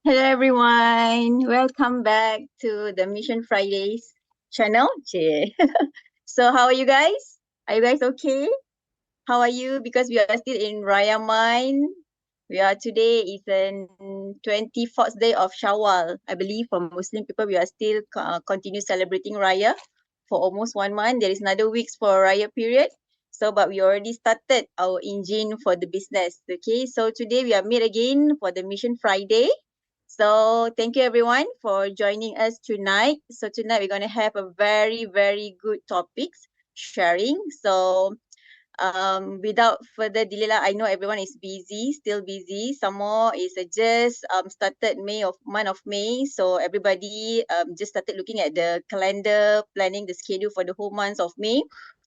Hello everyone, welcome back to the Mission Fridays channel. Chey. So how are you guys? Are you guys okay? How are you? Because we are still in Raya Mine. Today is the 24th day of Shawwal. I believe for Muslim people we are still continue celebrating Raya for almost 1 month. There is another weeks for Raya period. So but we already started our engine for the business. Okay, so today we are meet again for the Mission Friday. So thank you everyone for joining us tonight. So tonight we're going to have a very good topics sharing. So without further delay lah, I know everyone is busy, still busy. Some more is just started month of May. So everybody just started looking at the calendar, planning the schedule for the whole month of May.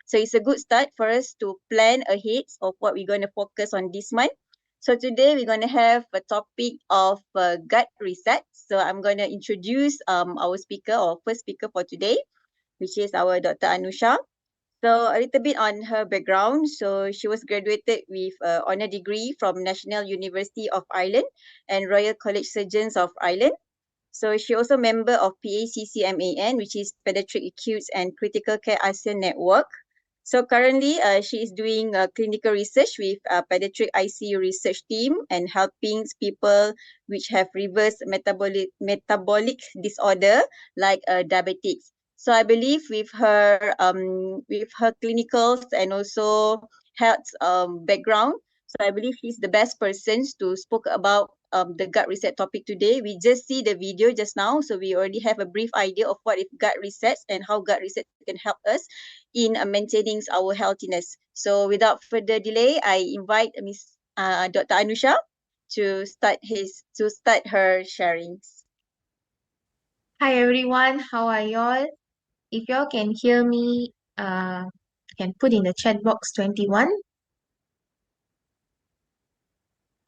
So it's a good start for us to plan ahead of what we're going to focus on this month. So today we're going to have a topic of gut reset. So I'm going to introduce our speaker or first speaker for today, which is our Dr. Anusha. So a little bit on her background. So she was graduated with an honor degree from National University of Ireland and Royal College Surgeons of Ireland. So she also member of PACCMAN, which is Pediatric Acute and Critical Care ASEAN Network. So currently, she is doing clinical research with pediatric ICU research team and helping people which have reverse metabolic disorder like diabetics. So I believe with her clinicals and also health background, so I believe she's the best person to spoke about the gut reset topic today. We just see the video just now, so we already have a brief idea of what is gut resets and how gut reset can help us in maintaining our healthiness. So without further delay, I invite Miss Dr. Anusha to start her sharings. Hi everyone, how are y'all? If y'all can hear me, can put in the chat box 21.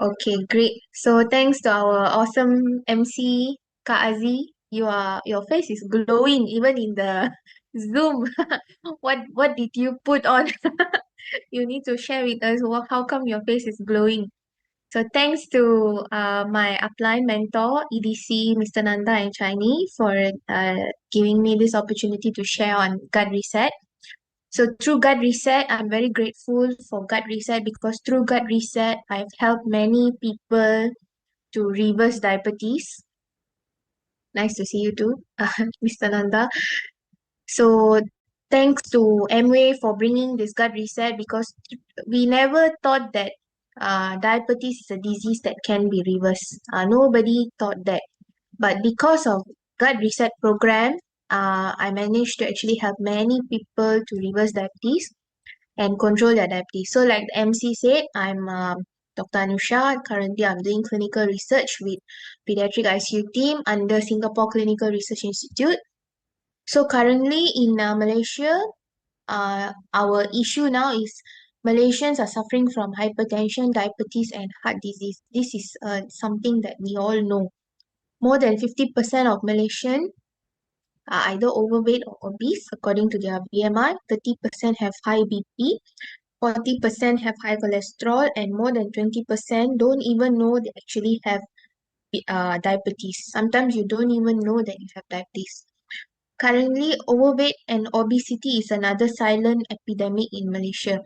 Okay, great. So thanks to our awesome MC, Kak Azi. Your face is glowing even in the Zoom. What did you put on? You need to share with us how come your face is glowing. So thanks to my upline mentor, EDC, Mr. Nanda and Chinese for giving me this opportunity to share on Gut Reset. So through Gut Reset, I'm very grateful for Gut Reset because through Gut Reset, I've helped many people to reverse diabetes. Nice to see you too, Mr. Nanda. So thanks to Amway for bringing this Gut Reset because we never thought that diabetes is a disease that can be reversed. Nobody thought that. But because of Gut Reset program, I managed to actually help many people to reverse diabetes and control their diabetes. So like the MC said, I'm Dr. Anusha. Currently, I'm doing clinical research with pediatric ICU team under Singapore Clinical Research Institute. So currently in Malaysia, our issue now is Malaysians are suffering from hypertension, diabetes, and heart disease. This is something that we all know. More than 50% of Malaysian are either overweight or obese according to their BMI. 30% have high BP, 40% have high cholesterol, and more than 20% don't even know they actually have diabetes. Sometimes you don't even know that you have diabetes. Currently, overweight and obesity is another silent epidemic in Malaysia.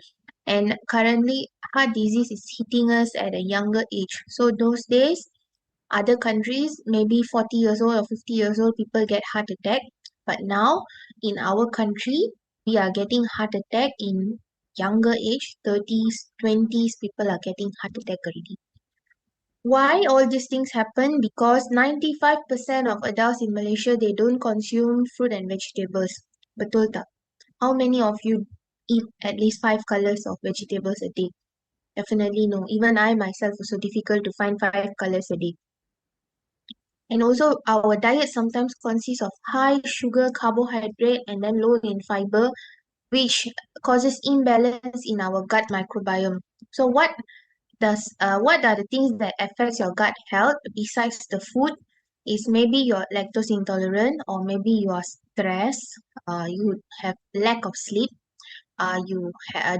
And currently, heart disease is hitting us at a younger age. So those days, other countries, maybe 40 years old or 50 years old, people get heart attack. But now, in our country, we are getting heart attack in younger age, 30s, 20s, people are getting heart attack already. Why all these things happen? Because 95% of adults in Malaysia, they don't consume fruit and vegetables. Betul tak? How many of you eat at least 5 colors of vegetables a day? Definitely no. Even I myself also difficult to find 5 colors a day. And also our diet sometimes consists of high sugar, carbohydrate, and then low in fiber, which causes imbalance in our gut microbiome. So what are the things that affects your gut health besides the food is maybe you're lactose intolerant or maybe you are stressed, you have lack of sleep,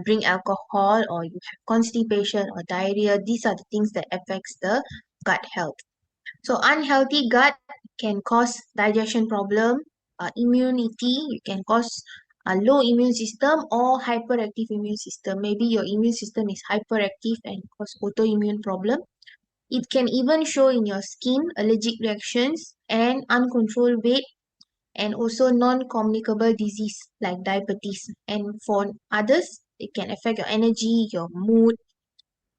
drink alcohol or you have constipation or diarrhea. These are the things that affects the gut health. So unhealthy gut can cause digestion problem, immunity. You can cause a low immune system or hyperactive immune system. Maybe your immune system is hyperactive and cause autoimmune problem. It can even show in your skin, allergic reactions, and uncontrolled weight, and also non-communicable disease like diabetes. And for others, it can affect your energy, your mood.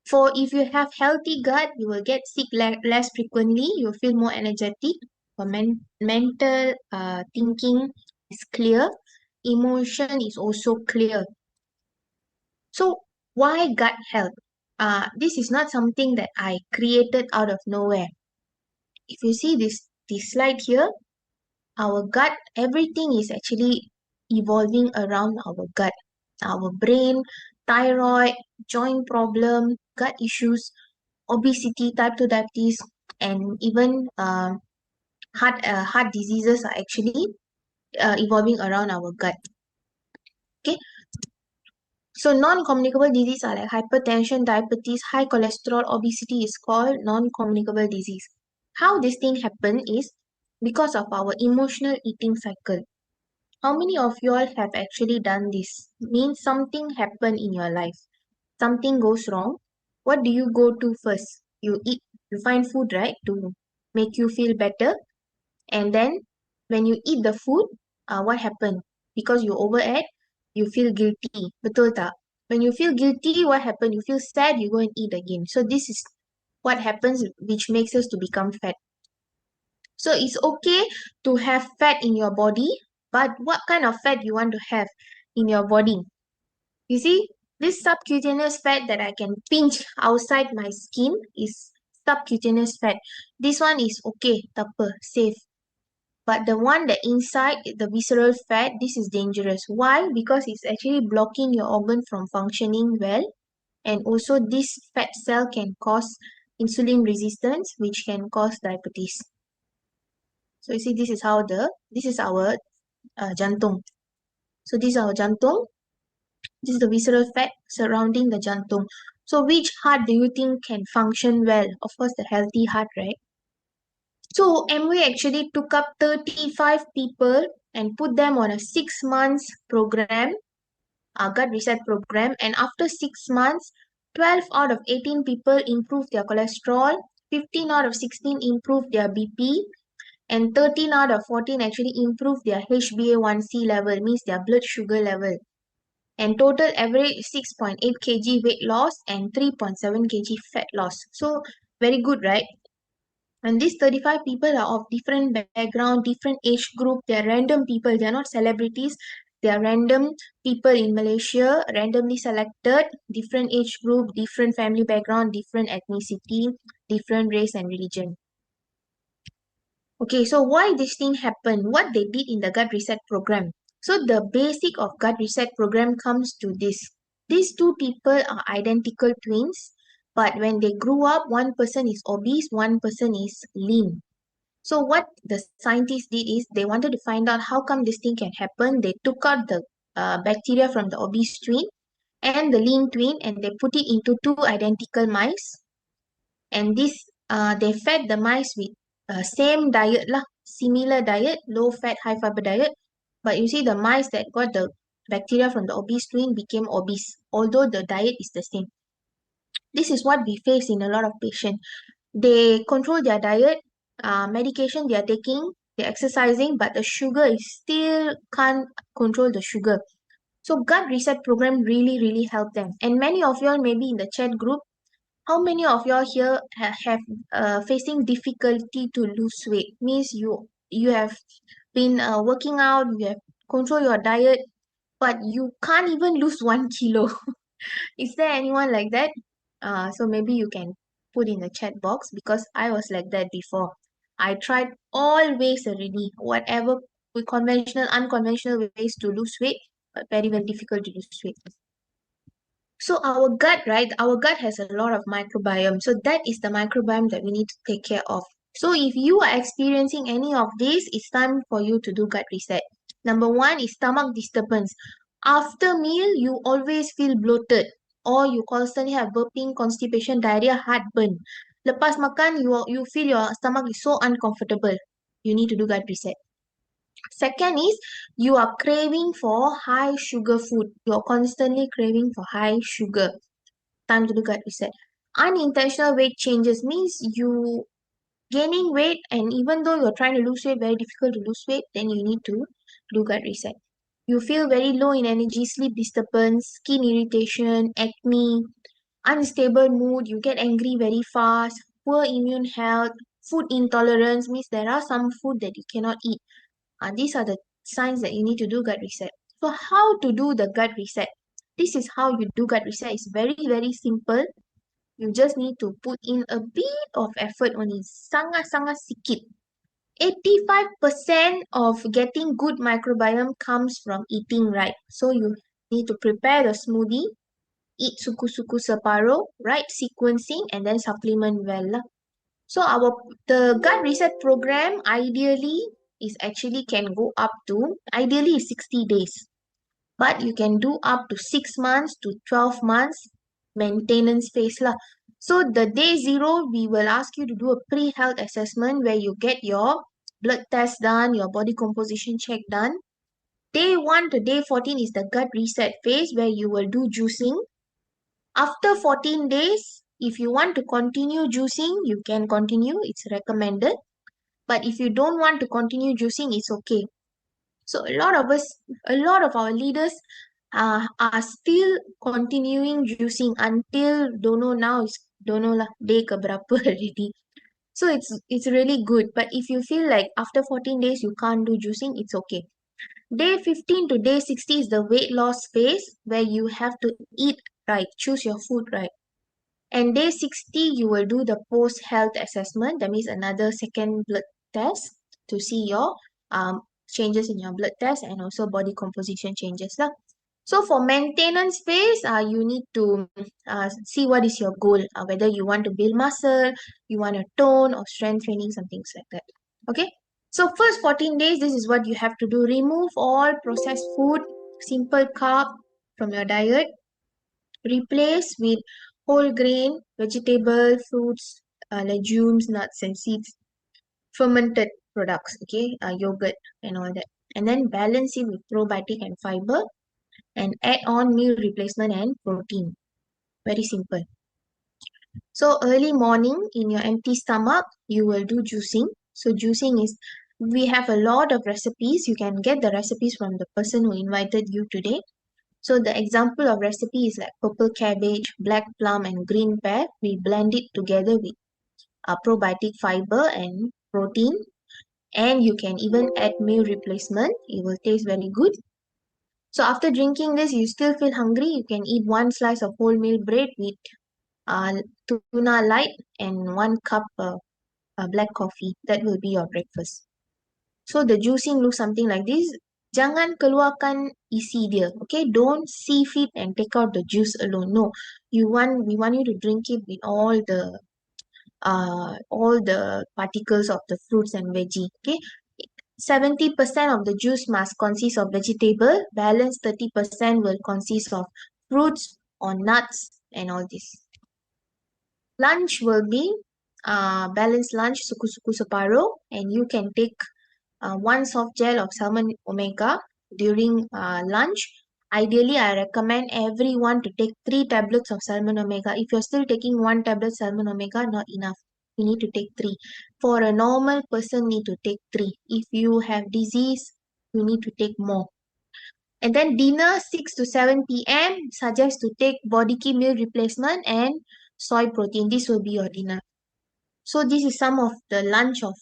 For if you have healthy gut, you will get sick less frequently. You will feel more energetic. For mental thinking is clear. Emotion is also clear. So why gut health? This is not something that I created out of nowhere. If you see this slide here, our gut, everything is actually evolving around our gut. Our brain, thyroid, joint problem, gut issues, obesity, type 2 diabetes, and even heart diseases are actually evolving around our gut. Okay, so non-communicable disease are like hypertension, diabetes, high cholesterol, obesity is called non-communicable disease. How this thing happen is because of our emotional eating cycle. How many of you all have actually done this? Means something happened in your life. Something goes wrong. What do you go to first? You eat, you find food, right? To make you feel better. And then when you eat the food, what happened? Because you overate, you feel guilty. Betul tak? When you feel guilty, what happened? You feel sad, you go and eat again. So this is what happens which makes us to become fat. So it's okay to have fat in your body, but what kind of fat you want to have in your body? You see, this subcutaneous fat that I can pinch outside my skin is subcutaneous fat. This one is okay, tapa, safe. But the one that inside the visceral fat, this is dangerous. Why? Because it's actually blocking your organ from functioning well. And also this fat cell can cause insulin resistance, which can cause diabetes. So you see, this is our jantung. So this is our jantung. This is the visceral fat surrounding the jantung. So which heart do you think can function well? Of course, the healthy heart, right? So Amway actually took up 35 people and put them on a 6 months program, a gut reset program. And after 6 months, 12 out of 18 people improved their cholesterol, 15 out of 16 improved their BP, and 13 out of 14 actually improved their HbA1c level, means their blood sugar level. And total average 6.8 kg weight loss and 3.7 kg fat loss. So very good, right? And these 35 people are of different background, different age group. They are random people. They are not celebrities. They are random people in Malaysia, randomly selected, different age group, different family background, different ethnicity, different race and religion. Okay, so why this thing happened? What they did in the gut reset program? So the basic of gut reset program comes to this. These two people are identical twins, but when they grew up, one person is obese, one person is lean. So what the scientists did is they wanted to find out how come this thing can happen. They took out the bacteria from the obese twin and the lean twin and they put it into two identical mice. And this they fed the mice with same diet lah, similar diet, low fat, high fiber diet. But you see the mice that got the bacteria from the obese twin became obese, although the diet is the same. This is what we face in a lot of patients. They control their diet, medication they are taking, they're exercising, but the sugar is still can't control the sugar. So gut reset program really, really helped them. And many of you all maybe in the chat group, how many of you all here have facing difficulty to lose weight? Means you have been working out, you have control your diet, but you can't even lose 1 kilo. Is there anyone like that? So maybe you can put in the chat box because I was like that before. I tried all ways already, whatever with conventional, unconventional ways to lose weight, but very, very difficult to lose weight. So our gut, right? Our gut has a lot of microbiome. So that is the microbiome that we need to take care of. So if you are experiencing any of this, it's time for you to do gut reset. Number one is stomach disturbance. After meal, you always feel bloated or you constantly have burping, constipation, diarrhea, heartburn. lepas makan, you feel your stomach is so uncomfortable. You need to do gut reset. Second is you are craving for high sugar food. You're constantly craving for high sugar. Time to do gut reset. Unintentional weight changes means you gaining weight, and even though you're trying to lose weight, very difficult to lose weight, then you need to do gut reset. You feel very low in energy, sleep disturbance, skin irritation, acne, unstable mood, you get angry very fast, poor immune health, food intolerance means there are some food that you cannot eat. These are the signs that you need to do gut reset. So how to do the gut reset? This is how you do gut reset. It's very, very simple. You just need to put in a bit of effort only. Sangat-sangat sikit. 85% of getting good microbiome comes from eating right. So you need to prepare the smoothie, eat suku-suku separuh, right sequencing, and then supplement well lah. So the gut reset program ideally is actually can go up to, ideally is 60 days. But you can do up to 6 months to 12 months maintenance phase lah. So the day 0, we will ask you to do a pre-health assessment where you get your blood test done, your body composition check done. Day 1 to day 14 is the gut reset phase where you will do juicing. After 14 days, if you want to continue juicing, you can continue. It's recommended. But if you don't want to continue juicing, it's okay. So a lot of our leaders are still continuing juicing until don't know now is don't know lah day keberapa already. So it's really good. But if you feel like after 14 days you can't do juicing, it's okay. Day 15 to day 60 is the weight loss phase where you have to eat right, choose your food right. And day 60, you will do the post-health assessment. That means another second blood test to see your changes in your blood test and also body composition changes lah. So for maintenance phase, you need to see what is your goal. Whether you want to build muscle, you want to tone or strength training, some things like that. Okay. So first 14 days, this is what you have to do. Remove all processed food, simple carb from your diet. Replace with whole grain, vegetable, fruits, legumes, nuts and seeds, fermented products, okay, yogurt and all that. And then balance it with probiotic and fiber and add on meal replacement and protein. Very simple. So early morning in your empty stomach, you will do juicing. So juicing is, we have a lot of recipes. You can get the recipes from the person who invited you today. So the example of recipe is like purple cabbage, black plum and green pear. We blend it together with probiotic fiber and protein. And you can even add meal replacement. It will taste very good. So after drinking this, you still feel hungry. You can eat 1 slice of wholemeal bread with tuna light and 1 cup black coffee. That will be your breakfast. So the juicing looks something like this. Jangan keluarkan isi dia. Okay, don't sieve it and take out the juice alone. No, we want you to drink it with all the particles of the fruits and veggie. Okay, 70% of the juice must consist of vegetable. Balance 30% will consist of fruits or nuts and all this. Lunch will be balanced lunch, suku-suku separuh, and you can take 1 soft gel of salmon omega during lunch. Ideally, I recommend everyone to take 3 tablets of salmon omega. If you're still taking 1 tablet salmon omega, not enough. You need to take 3. For a normal person, need to take 3. If you have disease, you need to take more. And then dinner 6 to 7 p.m. suggest to take body key meal replacement and soy protein. This will be your dinner. So this is some of the lunch of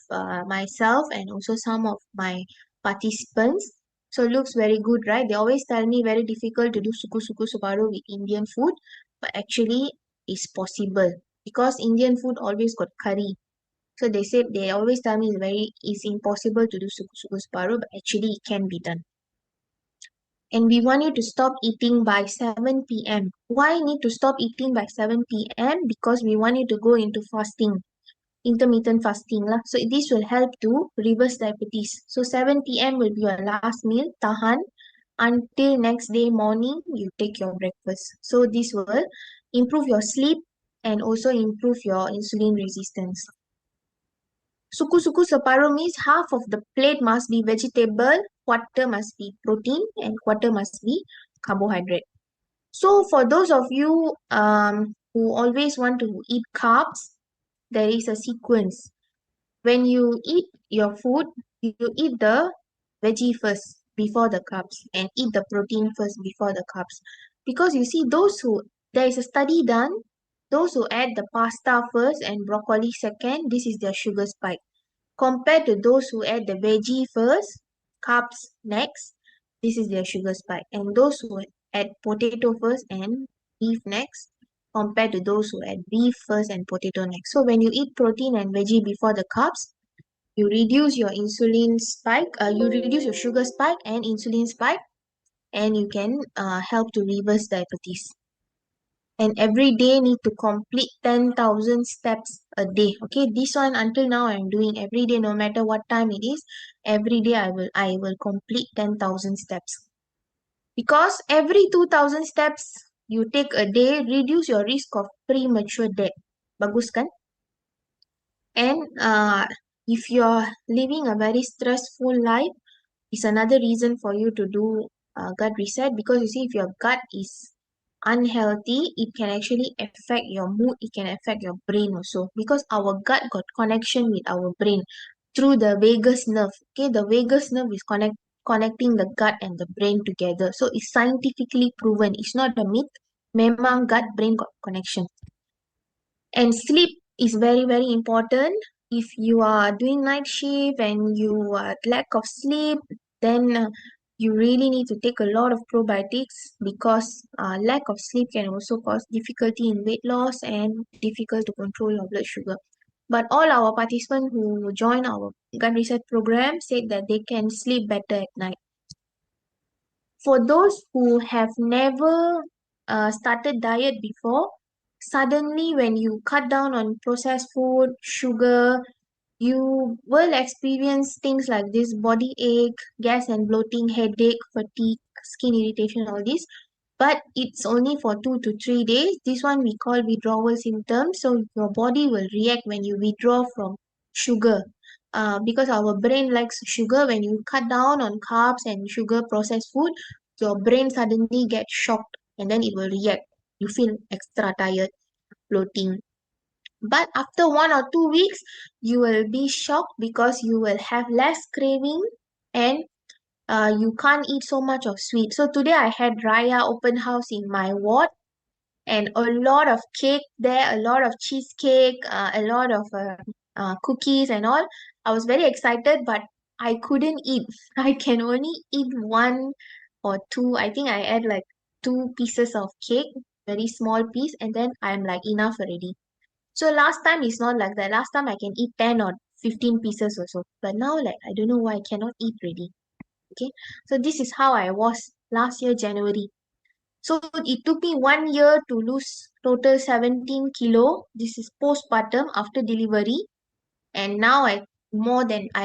myself and also some of my participants. So it looks very good, right? They always tell me very difficult to do suku-suku separuh with Indian food, but actually it's possible because Indian food always got curry. So they always tell me it's impossible to do suku-suku separuh, but actually it can be done. And we want you to stop eating by 7 p.m. Why need to stop eating by 7 p.m.? Because we want you to go into fasting, intermittent fasting lah. So this will help to reverse diabetes. So 7 p.m. will be your last meal, tahan until next day morning you take your breakfast. So this will improve your sleep, and also improve your insulin resistance. Suku-suku separuh means half of the plate must be vegetable, quarter must be protein, and quarter must be carbohydrate. So for those of you who always want to eat carbs, there is a sequence. When you eat your food, you eat the veggie first before the carbs and eat the protein first before the carbs. Because you see, there is a study done, those who add the pasta first and broccoli second, this is their sugar spike. Compared to those who add the veggie first, carbs next, this is their sugar spike. And those who add potato first and beef next, compared to those who add beef first and potato next. So when you eat protein and veggie before the carbs, you reduce your insulin spike, you reduce your sugar spike and insulin spike, and you can help to reverse diabetes. And every day need to complete 10,000 steps a day. Okay, this one until now I'm doing every day, no matter what time it is. Every day I will complete 10,000 steps. Because every 2,000 steps you take a day, reduce your risk of premature death. Bagus kan? And if you're living a very stressful life, is another reason for you to do gut reset, because you see, if your gut is unhealthy, it can actually affect your mood, it can affect your brain also, because our gut got connection with our brain through the vagus nerve. Okay, the vagus nerve is connecting the gut and the brain together, so it's scientifically proven, it's not a myth. Memang gut brain got connection. And sleep is very, very important. If you are doing night shift and you are lack of sleep, then you really need to take a lot of probiotics, because lack of sleep can also cause difficulty in weight loss and difficult to control your blood sugar. But all our participants who join our Gut Reset program said that they can sleep better at night. For those who have never started diet before, suddenly when you cut down on processed food, sugar, you will experience things like this: body ache, gas and bloating, headache, fatigue, skin irritation, all this. But it's only for 2 to 3 days. This one we call withdrawal symptoms. So your body will react when you withdraw from sugar. Because our brain likes sugar. When you cut down on carbs and sugar processed food, your brain suddenly gets shocked and then it will react. You feel extra tired, bloating. But after 1 or 2 weeks, you will be shocked because you will have less craving, and you can't eat so much of sweet. So today I had Raya open house in my ward, and a lot of cake there, a lot of cheesecake, a lot of cookies and all. I was very excited, but I couldn't eat. I can only eat one or two. I think I had like 2 pieces of cake, very small piece, and then I'm like enough already. So last time is not like that. Last time I can eat 10 or 15 pieces or so. But now, like, I don't know why I cannot eat already. Okay. So this is how I was last year, January. So it took me 1 year to lose total 17 kilo. This is postpartum after delivery. And now I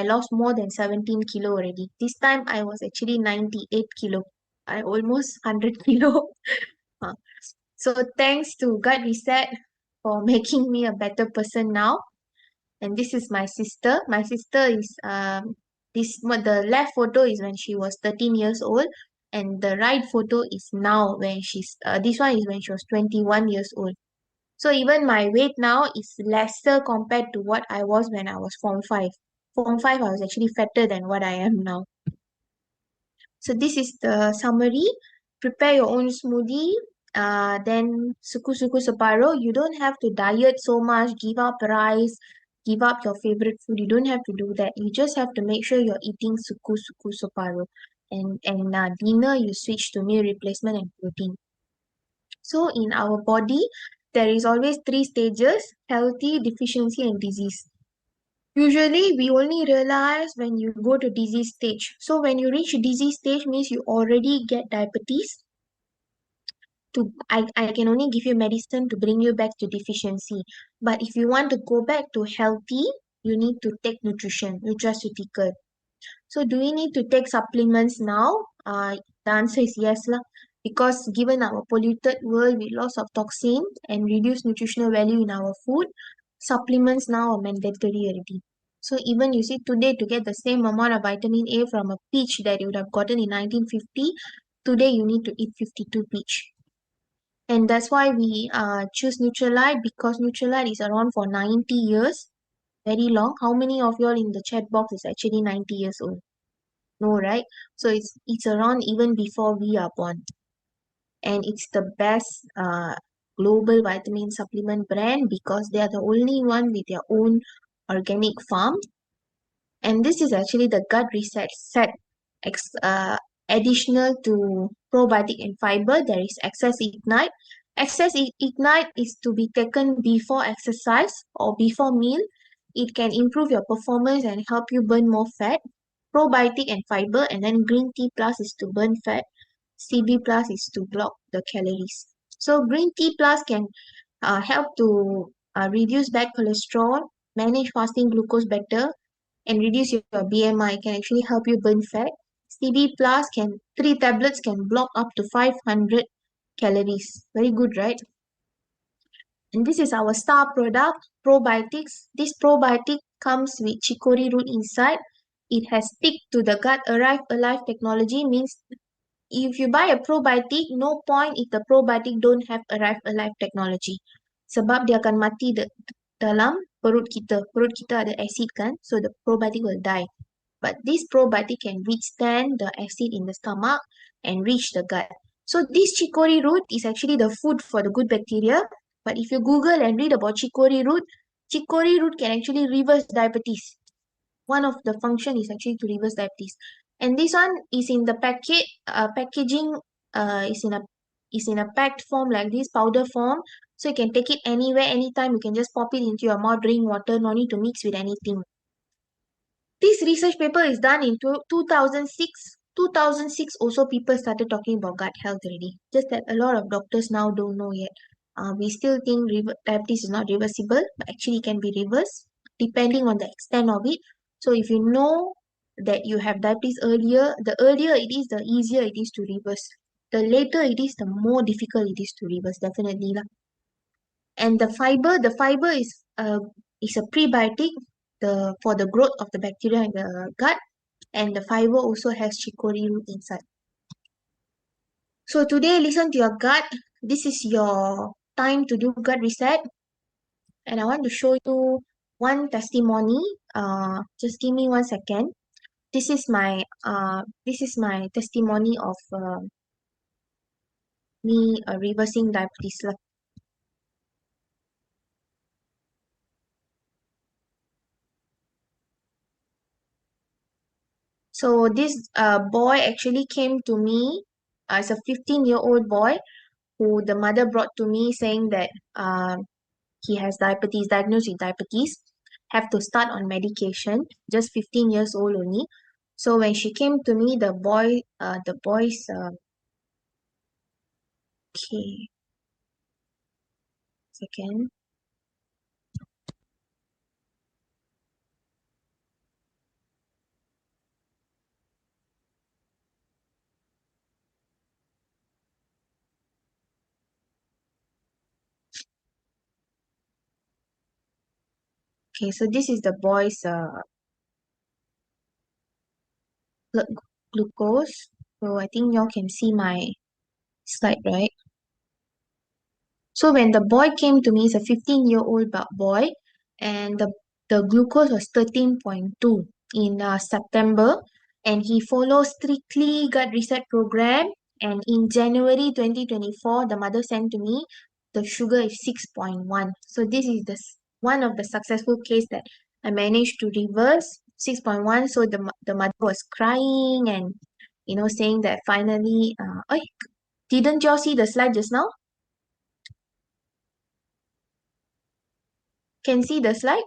lost more than 17 kilo already. This time I was actually 98 kilo. I almost 100 kilo. Uh, So thanks to Gut Reset for making me a better person now. And this is my sister. My sister is the left photo is when she was 13 years old, and the right photo is now when this one is when she was 21 years old. So even my weight now is lesser compared to what I was when I was Form 5. Form 5, I was actually fatter than what I am now. So this is the summary. Prepare your own smoothie. Then suku-suku separuh. You don't have to diet so much, give up rice, give up your favorite food. You don't have to do that. You just have to make sure you're eating suku-suku separuh. And dinner, you switch to meal replacement and protein. So in our body, there is always 3 stages: healthy, deficiency, and disease. Usually, we only realize when you go to disease stage. So when you reach disease stage means you already get diabetes. I can only give you medicine to bring you back to deficiency. But if you want to go back to healthy, you need to take nutrition, nutraceutical. So do we need to take supplements now? The answer is yes lah. because given our polluted world with lots of toxin and reduced nutritional value in our food, supplements now are mandatory already. So even you see today to get the same amount of vitamin A from a peach that you would have gotten in 1950, today you need to eat 52 peach. And that's why we choose Nutrilite, because Nutrilite is around for 90 years, very long. How many of you all in the chat box is actually 90 years old? No, right? So it's around even before we are born. And it's the best global vitamin supplement brand because they are the only one with their own organic farm. And this is actually the gut reset set. Additional to probiotic and fiber, there is excess ignite. Ignite is to be taken before exercise or before meal. It can improve your performance and help you burn more fat. Probiotic and fiber, and then green tea plus is to burn fat. CB plus is to block the calories. So green tea plus can help to reduce bad cholesterol, manage fasting glucose better, and reduce your BMI. It can actually help you burn fat. CB plus can 3 tablets can block up to 500 calories. Very good, right? And this is our star product, probiotics. This probiotic comes with chicory root inside. It has stick to the gut arrive alive technology, means if you buy a probiotic, no point if the probiotic don't have arrive alive technology. Sebab dia akan mati dalam perut kita. Perut kita ada acid kan, so the probiotic will die. But this probiotic can withstand the acid in the stomach and reach the gut. So this chicory root is actually the food for the good bacteria. But if you Google and read about chicory root can actually reverse diabetes. One of the function is actually to reverse diabetes. And this one is in the packaging is in a packed form like this, powder form. So you can take it anywhere, anytime. You can just pop it into your mouth, drink water, no need to mix with anything. This research paper is done in 2006. 2006 also people started talking about gut health already. Just that a lot of doctors now don't know yet. We still think diabetes is not reversible, but actually can be reversed depending on the extent of it. So if you know that you have diabetes earlier, the earlier it is, the easier it is to reverse. The later it is, the more difficult it is to reverse, definitely lah. And the fiber is a prebiotic for the growth of the bacteria in the gut, and the fiber also has chicory root inside. So today, listen to your gut. This is your time to do gut reset, and I want to show you one testimony. Just give me 1 second. This is my testimony of me reversing diabetes lah. So this boy actually came to me as a 15-year-old boy who the mother brought to me saying that he has diabetes, diagnosed with diabetes, have to start on medication, just 15 years old only. So when she came to me, the boy's, okay, second. Okay, so this is the boy's glucose. So I think y'all can see my slide, right? So when the boy came to me, he's a 15-year-old boy, and the glucose was 13.2 in September, and he follows strictly gut reset program. And in January 2024, the mother sent to me the sugar is 6.1. So this is one of the successful case that I managed to reverse 6.1. So the mother was crying and saying that finally, didn't y'all see the slide just now? Can see the slide?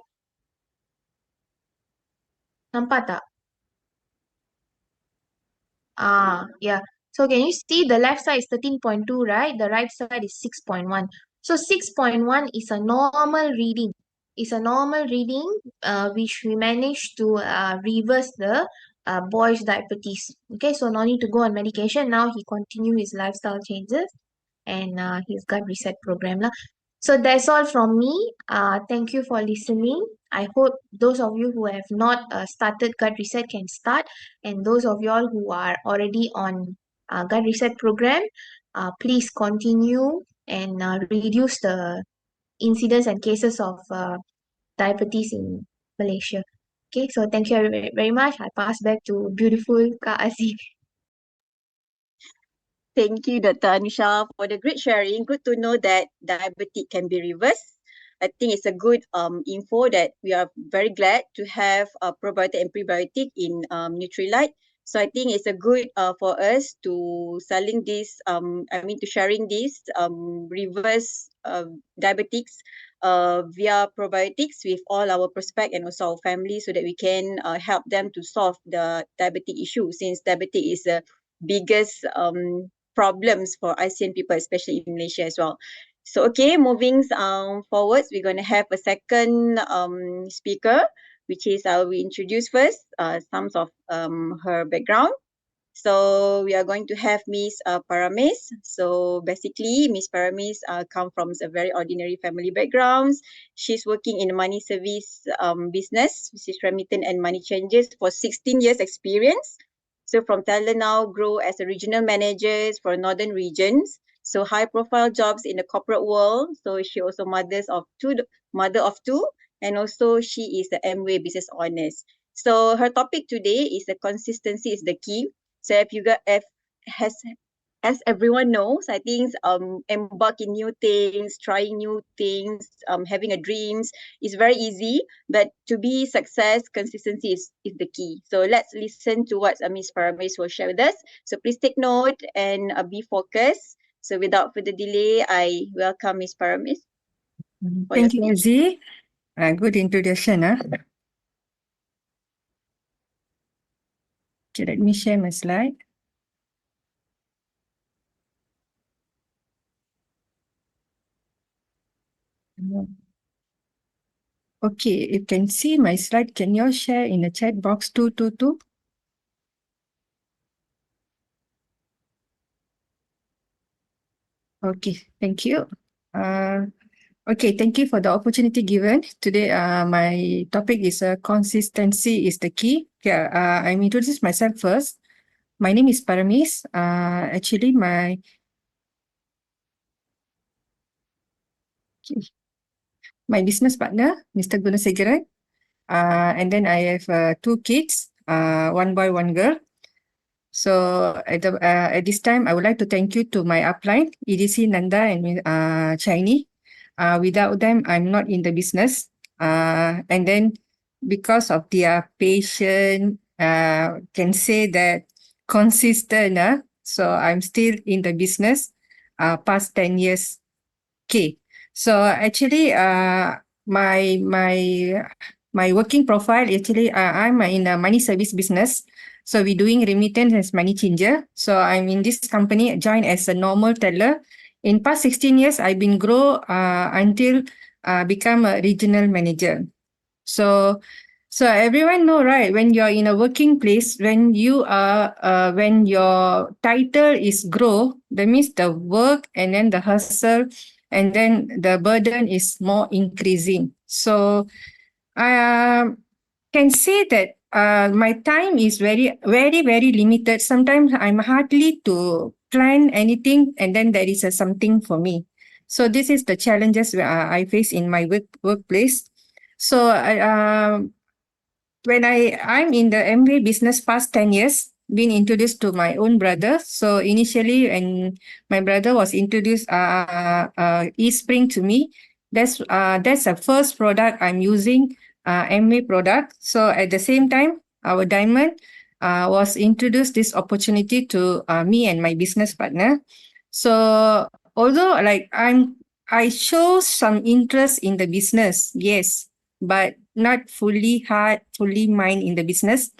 Nampak tak? Yeah. So can you see the left side is 13.2, right? The right side is 6.1. So 6.1 is a normal reading. It's a normal reading which we managed to reverse the boys diabetes. Okay, so no need to go on medication. Now he continue his lifestyle changes and his gut reset program lah. So that's all from me. Thank you for listening. I hope those of you who have not started gut reset can start, and those of y'all who are already on gut reset program, please continue and reduce the incidents and cases of diabetes in Malaysia. Okay, so thank you very much. I pass back to beautiful Kak Aziz. Thank you, Dr. Anusha, for the great sharing. Good to know that diabetes can be reversed. I think it's a good info that we are very glad to have probiotic and prebiotic in Nutrilite. So I think it's a good for us to selling this, to sharing this reverse diabetics via probiotics with all our prospect and also our family so that we can help them to solve the diabetic issue, since diabetes is a biggest problems for ASEAN people, especially in Malaysia as well. So okay, moving forwards, we're going to have a second speaker, which is I will introduce first some of her background. So we are going to have Ms. Parames. So basically, Ms. Parames come from a very ordinary family backgrounds. She's working in the money service business, which is remittance and money changes for 16 years experience. So from talent now grow as a regional managers for northern regions. So high profile jobs in the corporate world. So she also mother of two, and also she is the Amway business honest. So her topic today is the consistency is the key. So if you got if has as everyone knows, I think embark in new things, trying new things, having a dreams is very easy. But to be success, consistency is the key. So let's listen to what Ms. Parames will share with us. So please take note and be focused. So without further delay, I welcome Ms. Parames for your Thank you, speech. Azzy. Good introduction. Okay, let me share my slide. Okay, you can see my slide. Can you all share in the chat box 222? Okay, thank you. Okay, thank you for the opportunity given. Today, my topic is consistency is the key. Okay, I'm introduce myself first. My name is Parames. Actually, my business partner, Mr. Gunasegaran. And then I have two kids, one boy, one girl. So at this time, I would like to thank you to my upline, EDC Nanda and Chinese. Without them, I'm not in the business. And then because of their patience, can say that consistent. So I'm still in the business past 10 years. Okay. So actually, my working profile actually, I'm in the money service business. So we're doing remittance as money changer. So I'm in this company, joined as a normal teller. In past 16 years, I've been grow until become a regional manager. So everyone know, right? When you're in a working place, when you are, when your title is grow, that means the work and then the hustle, and then the burden is more increasing. So I can say that my time is very, very, very limited. Sometimes I'm hardly to plan anything, and then there is something for me. So this is the challenges I face in my workplace. So when I'm in the MBA business past 10 years, been introduced to my own brother. So initially when my brother was introduced eSpring to me, that's the first product I'm using, MBA product. So at the same time, our diamond was introduced this opportunity to me and my business partner. So although I show some interest in the business, yes, but not fully heart, fully mind in the business.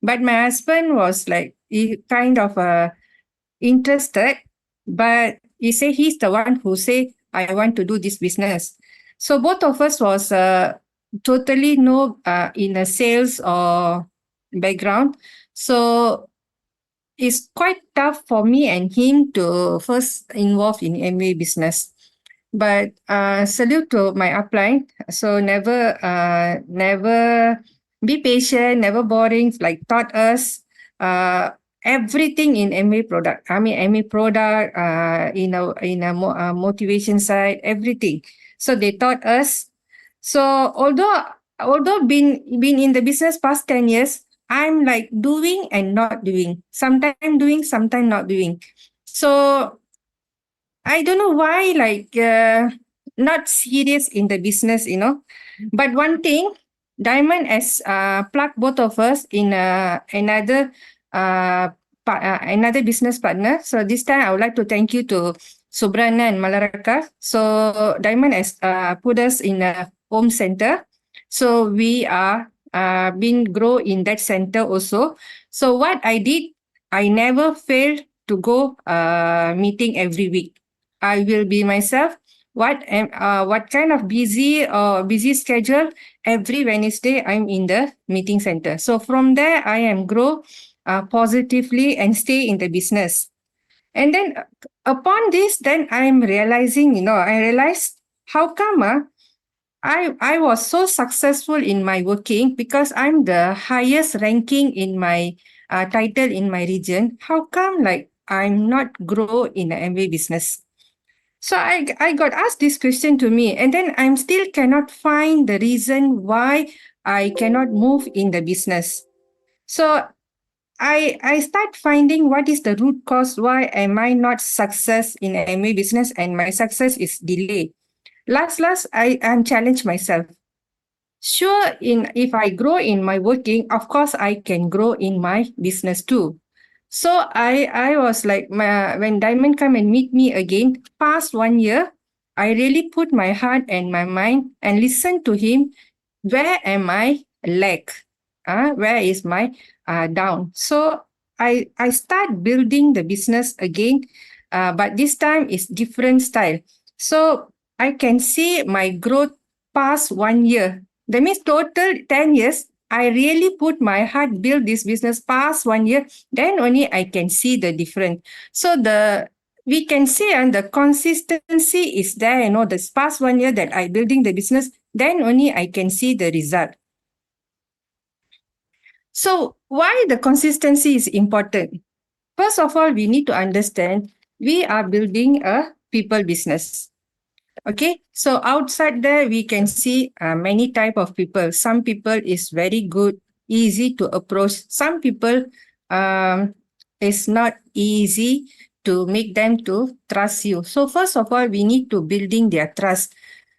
But my husband was like, he kind of interested, but he say he's the one who say, I want to do this business. So both of us was totally no in a sales or background. So it's quite tough for me and him to first involve in MBA business. But salute to my upline. So never be patient, never boring. Like taught us everything in MA product. I mean MA product. Motivation side, everything. So they taught us. So although been in the business past 10 years, I'm like doing and not doing. Sometimes doing, sometimes not doing. So I don't know why, like, not serious in the business, But one thing, Diamond has plugged both of us in another business partner. So this time, I would like to thank you to Subrana and Malaraka. So Diamond has put us in a home center. So we are been grow in that center also. So what I did, I never failed to go meeting every week. I will be myself. What kind of busy schedule? Every Wednesday I'm in the meeting center. So from there I am grow positively and stay in the business. And then upon this, then I'm realizing, I realized how come I was so successful in my working because I'm the highest ranking in my title in my region. How come like I'm not grow in the MBA business? So I got asked this question to me, and then I'm still cannot find the reason why I cannot move in the business. So I start finding what is the root cause, why am I not success in MA business and my success is delayed. Last I am challenge myself. Sure, in if I grow in my working, of course I can grow in my business too. So I was like when Diamond come and meet me again, past 1 year, I really put my heart and my mind and listen to him. Where am I lack? Where is my down? So I start building the business again, but this time is different style. So I can see my growth past 1 year. That means total 10 years. I really put my heart build this business past 1 year. Then only I can see the difference. So we can see and the consistency is there. This past 1 year that I building the business, then only I can see the result. So why the consistency is important? First of all, we need to understand we are building a people business. Okay, so outside there we can see many type of people. Some people is very good, easy to approach. Some people is not easy to make them to trust you. So first of all, we need to building their trust.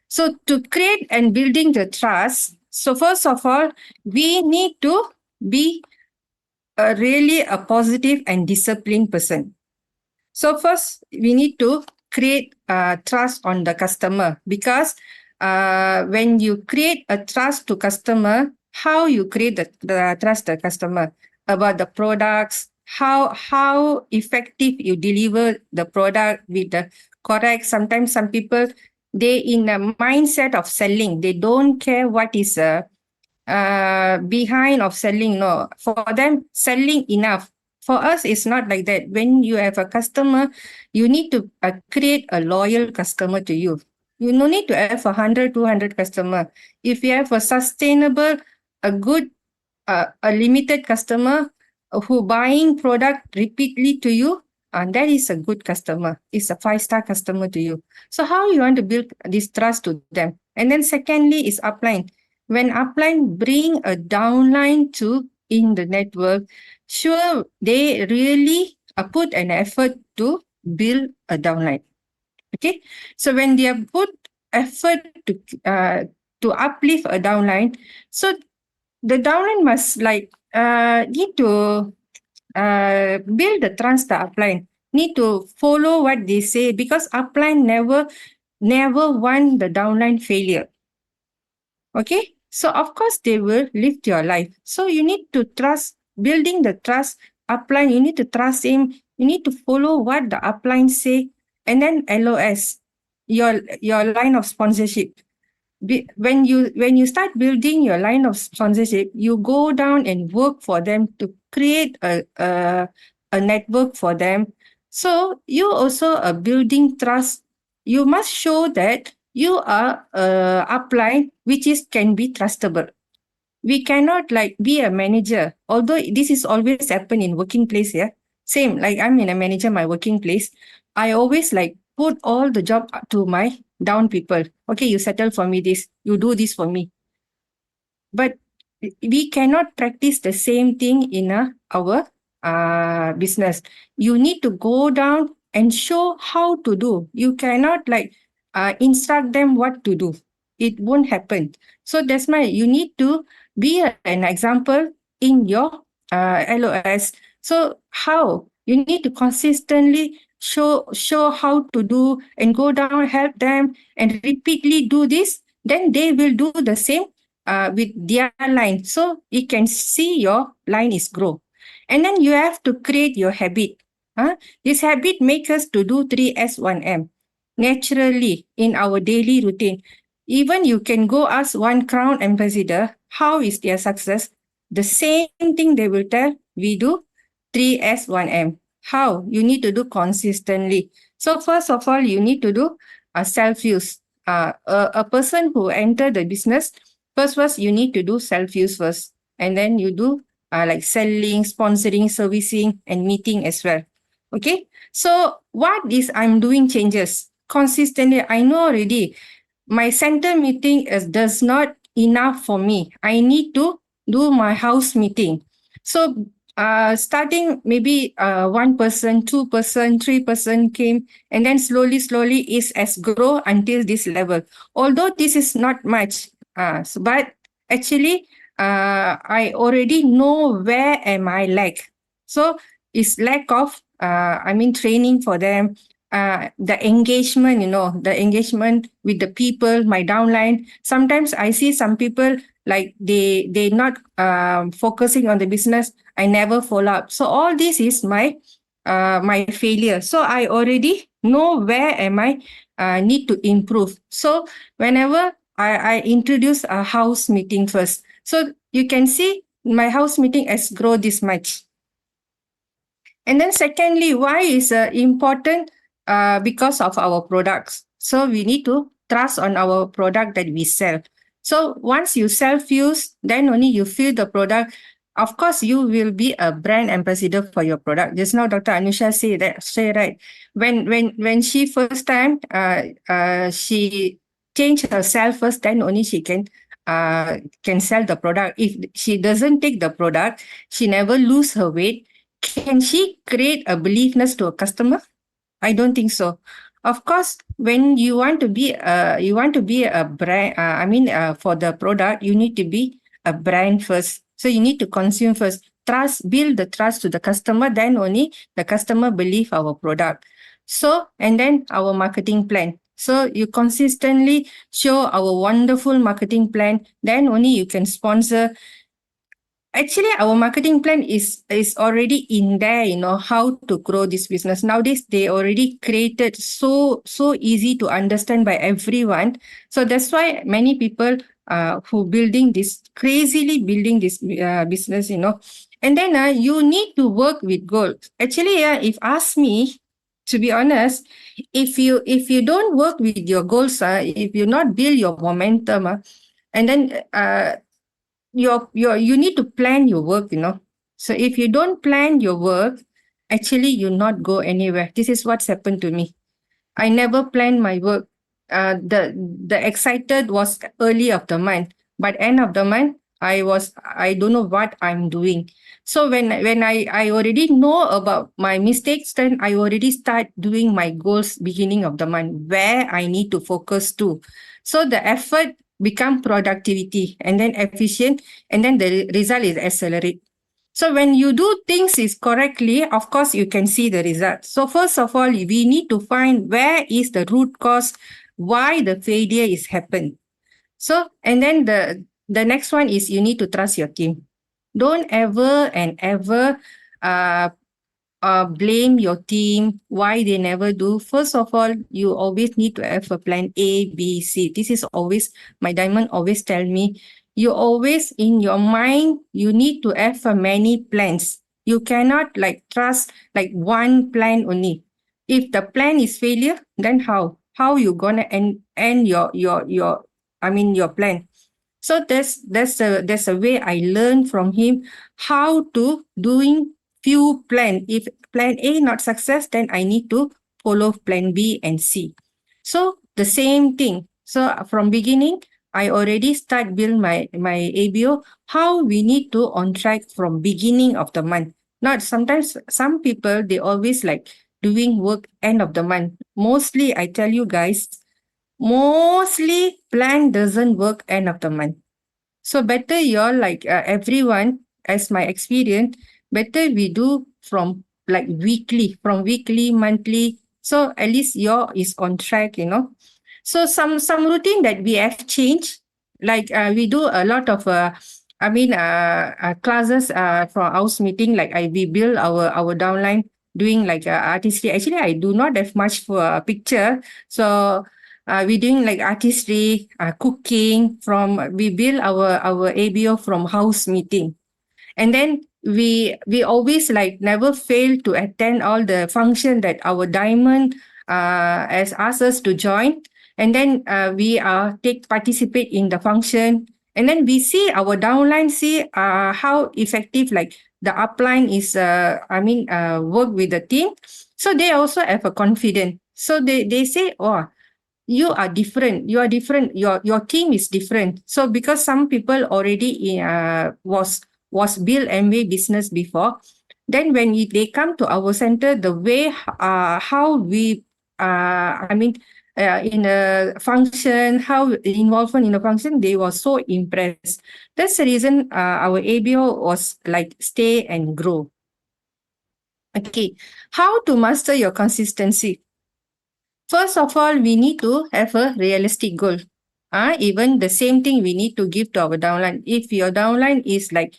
So to create and building the trust, so first of all, we need to be really a positive and disciplined person. So first, we need to create trust on the customer because when you create a trust to customer, how you create the trust the customer about the products, how effective you deliver the product with the correct. Sometimes some people, they in a mindset of selling, they don't care what is behind of selling. No, for them selling enough. For us it's not like that. When you have a customer, you need to create a loyal customer to you. You no need to have 100 200 customer. If you have a sustainable, a good, a limited customer who buying product repeatedly to you, and that is a good customer. It's a 5-star customer to you. So how you want to build this trust to them? And then secondly is upline. When upline bring a downline to in the network, sure, they really put an effort to build a downline. Okay, so when they have put effort to uplift a downline, so the downline must like need to build the trust the upline, need to follow what they say because upline never want the downline failure. Okay, so of course they will lift your life. So you need to trust, building the trust upline. You need to trust him. You need to follow what the upline say, and then LOS, your line of sponsorship. When you start building your line of sponsorship, you go down and work for them to create a network for them. So you also are building trust. You must show that you are upline which is can be trustable. We cannot like be a manager, although this is always happen in working place. Yeah, same like I'm in a manager my working place. I always like put all the job to my down people. Okay, you settle for me this, you do this for me. But we cannot practice the same thing in our business. You need to go down and show how to do. You cannot like instruct them what to do. It won't happen. So that's why you need to be an example in your LOS. So how you need to consistently show how to do and go down, help them, and repeatedly do this. Then they will do the same with their line. So you can see your line is grow. And then you have to create your habit. This habit makes us to do 3S1M naturally in our daily routine. Even you can go ask one crown ambassador, how is their success? The same thing they will tell, we do 3S1M. How? You need to do consistently. So first of all, you need to do a self-use. A person who enter the business, first you need to do self-use first. And then you do like selling, sponsoring, servicing, and meeting as well. Okay. So what is I'm doing changes consistently? I know already my center meeting does not enough for me. I need to do my house meeting. So starting maybe 1%, 2%, 3% came, and then slowly is as grow until this level. Although this is not much, but actually I already know where am I lack. So it's lack of training for them, the engagement, the engagement with the people, my downline. Sometimes I see some people like they not focusing on the business. I never follow up. So all this is my failure. So I already know where am I need to improve. So whenever I introduce a house meeting first, so you can see my house meeting has grown this much. And then secondly, why is important? Because of our products. So we need to trust on our product that we sell. So once you self-use, then only you feel the product. Of course, you will be a brand ambassador for your product. Just now, Dr. Anusha say right. When she first time, she changed herself first, then only she can sell the product. If she doesn't take the product, she never lose her weight. Can she create a beliefness to a customer? I don't think so. Of course, when you want to be a brand, for the product, you need to be a brand first. So you need to consume first. Trust, build the trust to the customer, then only the customer believe our product. So, and then our marketing plan. So you consistently show our wonderful marketing plan, then only you can sponsor. Actually, our marketing plan is already in there, how to grow this business. Nowadays, they already created so easy to understand by everyone. So that's why many people who crazily building this business, And then you need to work with goals. Actually, if ask me, to be honest, if you don't work with your goals, if you not build your momentum, and then you need to plan your work. So if you don't plan your work, actually you not go anywhere. This is what's happened to me. I never plan my work. The excited was early of the month, but end of the month I don't know what I'm doing. So when I already know about my mistakes, then I already start doing my goals beginning of the month where I need to focus to. So the effort become productivity and then efficient, and then the result is accelerate. So when you do things is correctly, of course, you can see the result. So first of all, we need to find where is the root cause, why the failure is happened. So, and then the next one is you need to trust your team. Don't ever and ever blame your team, why they never do. First of all, you always need to have a plan A, B, C. This is always, my diamond always tell me, you always in your mind, you need to have many plans. You cannot like trust like one plan only. If the plan is failure, then how you gonna end your your plan. So there's a way I learned from him how to doing few plan. If plan A not success, then I need to follow plan B and C. So the same thing. So from beginning, I already start build my ABO how we need to on track from beginning of the month. Not sometimes some people they always like doing work end of the month. Mostly I tell you guys, mostly plan doesn't work end of the month. So better you're like everyone, as my experience, better we do from like weekly, monthly. So at least your is on track. So some routine that we have changed, like we do a lot of classes for house meeting. Like we build our downline doing like artistry. Actually, I do not have much for a picture, so we doing like artistry, cooking from we build our ABO from house meeting. And then we always like never fail to attend all the function that our diamond has asked us to join. And then we take participate in the function. And then we see our downline see how effective like the upline is work with the team. So they also have a confidence. So they say, oh, you are different, your team is different. So because some people already was build MV business before, then when they come to our center, the way how we in a function, how involvement in a function, they were so impressed. That's the reason our ABO was like stay and grow. Okay, how to master your consistency? First of all, we need to have a realistic goal. Even the same thing we need to give to our downline. If your downline is like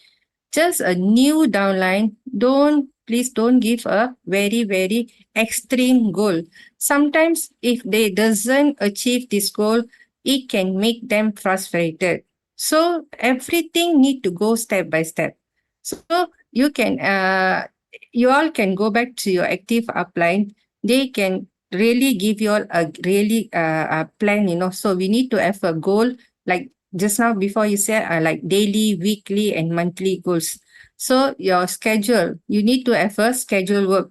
just a new downline, please don't give a very extreme goal. Sometimes if they doesn't achieve this goal, it can make them frustrated. So everything need to go step by step. So you all can go back to your active upline. They can really give you all a really plan. So we need to have a goal like just now before you said like daily, weekly and monthly goals. So your schedule, you need to have a schedule work.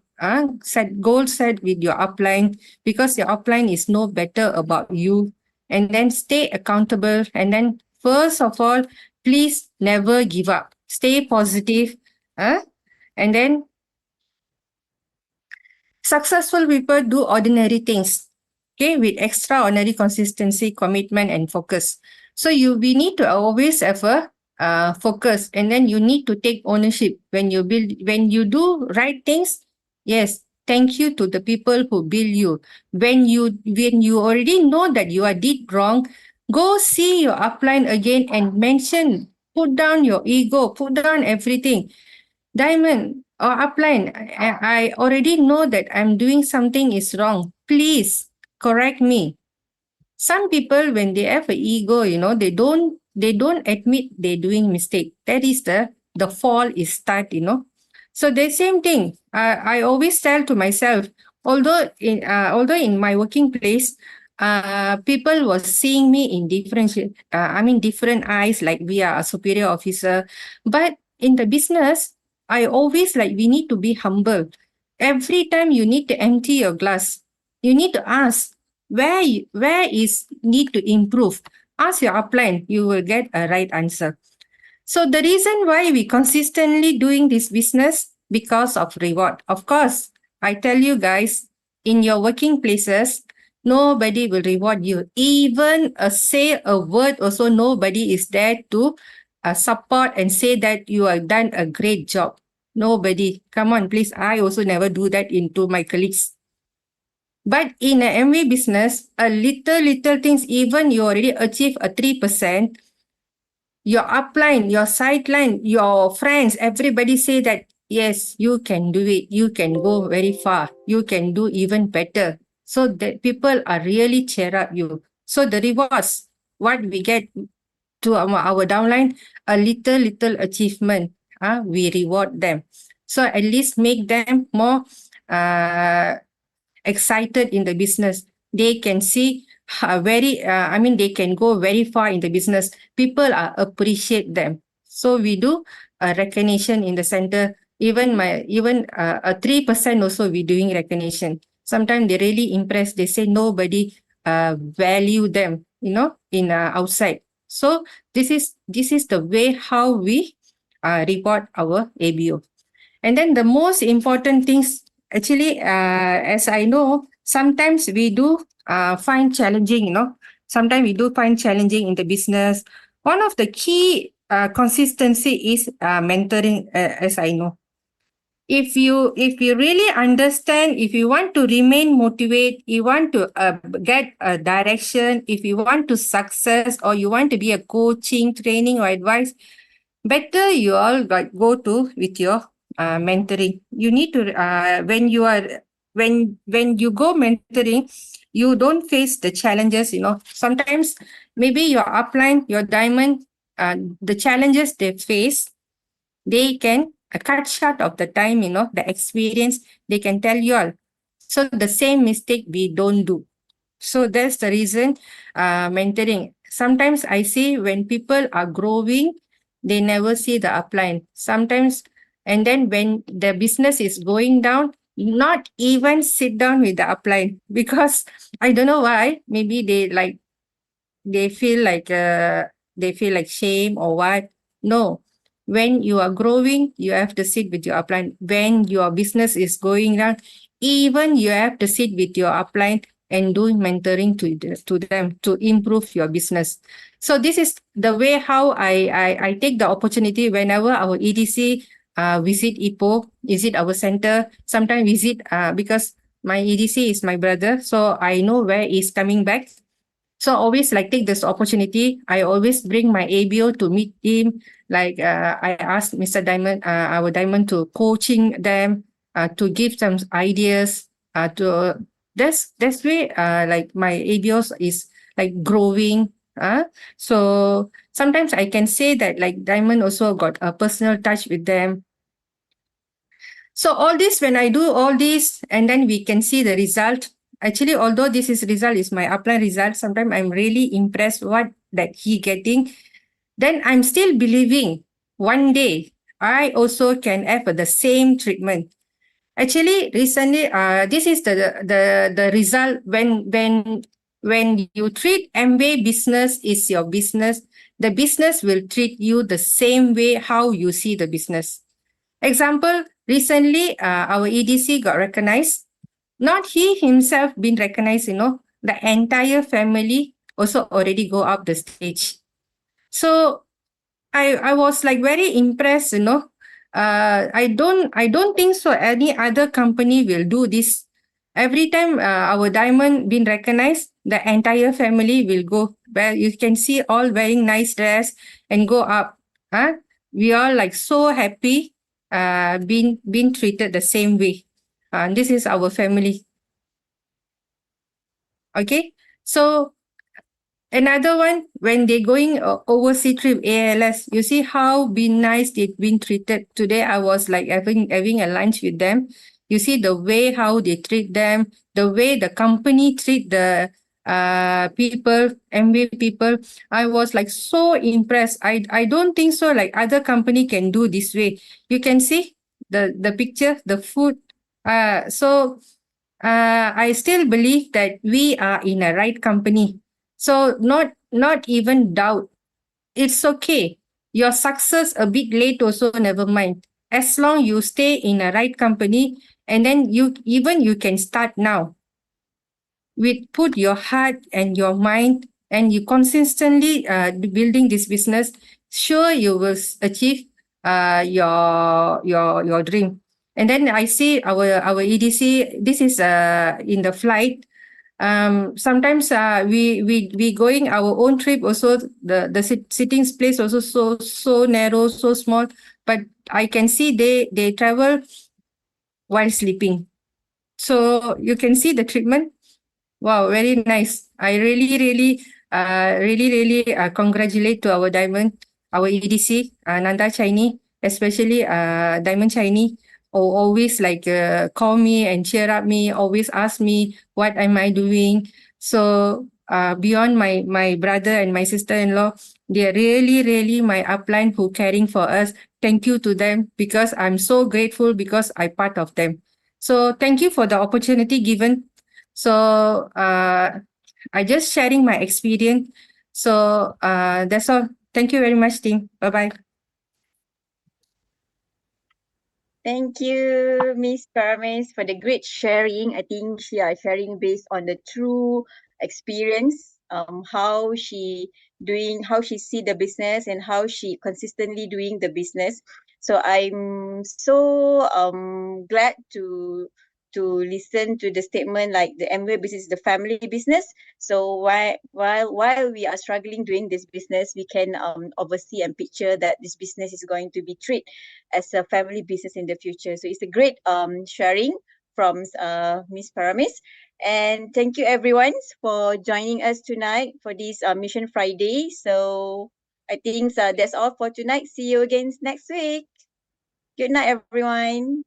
Set goal set with your upline, because your upline is know better about you. And then stay accountable. And then first of all, please never give up. Stay positive. And then successful people do ordinary things, okay, with extraordinary consistency, commitment, and focus. So we need to always have a focus, and then you need to take ownership when you do right things. Yes, thank you to the people who build you. When you already know that you are did wrong, go see your upline again and mention. Put down your ego. Put down everything. Diamond or upline, I already know that I'm doing something is wrong. Please correct me. Some people, when they have an ego, they don't admit they're doing mistake. That is the fall is start. So the same thing. I always tell to myself, although in my working place, people was seeing me in different eyes, like we are a superior officer. But in the business, I always like we need to be humble. Every time you need to empty your glass, you need to ask where is need to improve. Ask your upline, you will get a right answer. So the reason why we consistently doing this business, because of reward. Of course, I tell you guys, in your working places, nobody will reward you. Even say a word also, nobody is there to support and say that you have done a great job. Nobody. Come on, please. I also never do that into my colleagues. But in an MV business, a little things, even you already achieve a 3%, your upline, your sideline, your friends, everybody say that, yes, you can do it. You can go very far. You can do even better. So that people are really cheer up you. So the rewards, what we get to our downline, a little achievement, we reward them. So at least make them more excited in the business. They can see they can go very far in the business. People appreciate them. So we do a recognition in the center. Even a 3% also we doing recognition. Sometimes they really impressed. They say nobody value them, in outside. So this is the way how we report our ABO. And then the most important things, actually, as I know, sometimes we do find challenging, sometimes we do find challenging in the business. One of the key consistency is mentoring, as I know. If you really understand, if you want to remain motivated, you want to get a direction, if you want to success, or you want to be a coaching, training, or advice, better you all go to with your mentoring. You need to when you go mentoring, you don't face the challenges. Sometimes maybe your upline, your diamond, the challenges they face, they can cut short of the time, the experience. They can tell you all. So the same mistake we don't do. So that's the reason mentoring. Sometimes I see when people are growing, they never see the upline. Sometimes, and then when the business is going down, not even sit down with the upline because I don't know why. Maybe they feel like shame or what. No, when you are growing, you have to sit with your upline. When your business is going down, even you have to sit with your upline and do mentoring to them to improve your business. So this is the way how I take the opportunity whenever our EDC visit Ipoh, visit our center, sometimes visit because my EDC is my brother, so I know where he's coming back. So always take this opportunity. I always bring my ABO to meet him. I asked Mr. Diamond, our Diamond, to coaching them, to give some ideas. To that's way. My ABOs is growing. So sometimes I can say that Diamond also got a personal touch with them. So all this, when I do all this, and then we can see the result. Actually, although this result is my upline result, sometimes I'm really impressed what that he getting. Then I'm still believing one day I also can have the same treatment. Actually, recently, this is the result when you treat MBA business is your business, the business will treat you the same way how you see the business. Example, recently, our EDC got recognized. Not he himself been recognized, the entire family also already go up the stage. So I was very impressed, I don't think so any other company will do this. Every time our diamond been recognized, the entire family will go. Well, you can see all wearing nice dress and go up. We are so happy being treated the same way. This is our family. Okay. So another one, when they going overseas trip, ALS, you see how been nice they've been treated. Today I was having a lunch with them. You see the way how they treat them, the way the company treat the people, MBA people. I was so impressed. I don't think so other company can do this way. You can see the picture, the food. I still believe that we are in a right company. So not even doubt. It's okay. Your success a bit late also, never mind. As long you stay in a right company, and then you can start now. With put your heart and your mind, and you consistently building this business, sure you will achieve your dream. And then I see our EDC. This is in the flight. Sometimes we going our own trip also, the sitting place also so narrow, so small, but I can see they travel while sleeping. So you can see the treatment. Wow, very nice. I really congratulate to our diamond, our EDC, Nanda Chinese, especially Diamond Chinese. or always like call me and cheer up me, always ask me what am I doing. So beyond my brother and my sister-in-law, they're really my upline who caring for us. Thank you to them because I'm so grateful because I part of them. So thank you for the opportunity given. So I just sharing my experience. So that's all. Thank you very much, team. Bye bye. Thank you, Miss Parames, for the great sharing. I think she is sharing based on the true experience, how she see the business and how she consistently doing the business. So I'm so glad to listen to the statement like the Amway business is the family business. So while we are struggling doing this business, we can oversee and picture that this business is going to be treated as a family business in the future. So it's a great sharing from Miss Paramis. And thank you everyone for joining us tonight for this Mission Friday. So I think that's all for tonight. See you again next week. Good night, everyone.